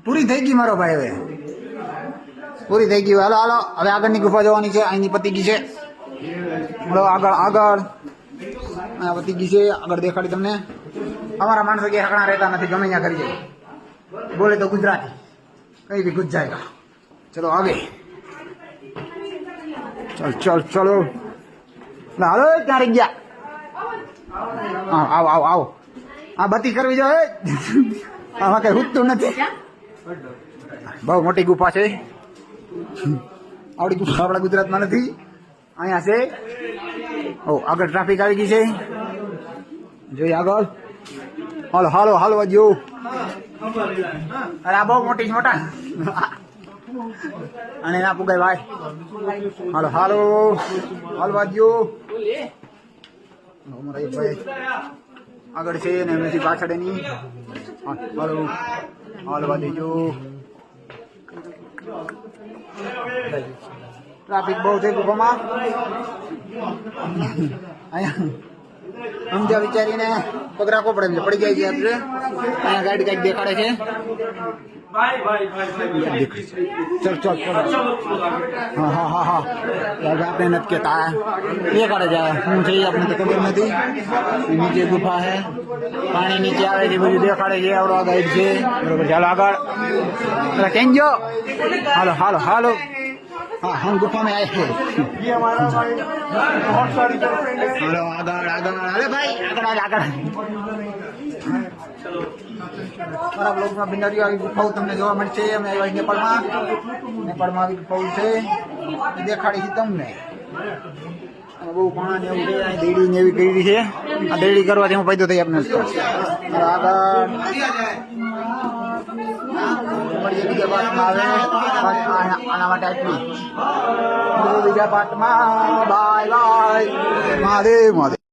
પૂરી થઈ ગઈ મારો ભાઈ, હવે પૂરી થઈ ગઈ. હાલો હાલો, હવે આગળની ગુફા જવાની છે. અહીંની પતી ગઈ છે. હાલો આગળ આગળ, અહીંયા પતી ગઈ છે. આગળ દેખાડી તમને. અમારા માણસો કે હકણા રહેતા નથી, ગમે ત્યાં કરી જાય, બોલે તો ગુજરાતી, કઈ ભી ઘુસ જાયગા. ચલો આગે, ચલ ચલ ચલો. હાલો ક્યાં રહી ગયા? આવો આવો આવો, આ બત્તી કરવી જોઈએ. આમાં કઈ ઉઠતું નથી. બહુ મોટી ગુફા છે. આવડી ગુફા આપણા ગુજરાતમાં નથી. અહીંયા છે. ઓ આગળ ટ્રાફિક આવી ગઈ છે, જોઈએ આગળ. હાલો હાલો હાલો વાજો. અરે આ બહુ મોટી મોટા અને ના પુગાય ભાઈ. હાલો હાલો હાલો વાજો. ભાઈ આગળ છે ને એમની પાછળ એની. હાલો હાલો વાજો. ટ્રાફિક બહુ છે ગુફામાં. અહીંયા સમજ્યા વિચારીને પગ રાખવો પડે, પડી જાય છે આપણે. અહીંયા ગાડી કઈક દેખાડે છે. ચલ ચલ હા હા હા હા, આપણે નથી કેતા દેખાડે છે. શું છે આપણે તો ખબર નથી. નીચે ગુફા છે, પાણી નીચે આવે છે, બધું દેખાડે છે. આવડો ગાઈડ છે બરોબર. ચાલો આગળ. કેમ ગયો? હાલો હાલો હાલો. हाँ हम गुफा में आए हैं. ये हमारा भाई बहुत सारी गर्लफ्रेंड है. हेलो आगर आगर, अरे भाई आगर आगर. મારા બ્લોગમાં બિનારી આવી ગુફાઓ તમને જોવા મળશે. અમે આવ્યા નેપાળમાં. નેપાળમાં આવી ગુફાઓ છે, દેખાડી છે તમને. બહુ પાણી એવું છે. અહીં દેડી ને એવી કરી છે. આ દેડી કરવાથી હું ફાયદો થઈ આપણે. આગળ બીજા પાઠમાં આવે. આના માટે આટલું બીજા પાઠમાં. Bye bye. મહાદેવ મહાદેવ.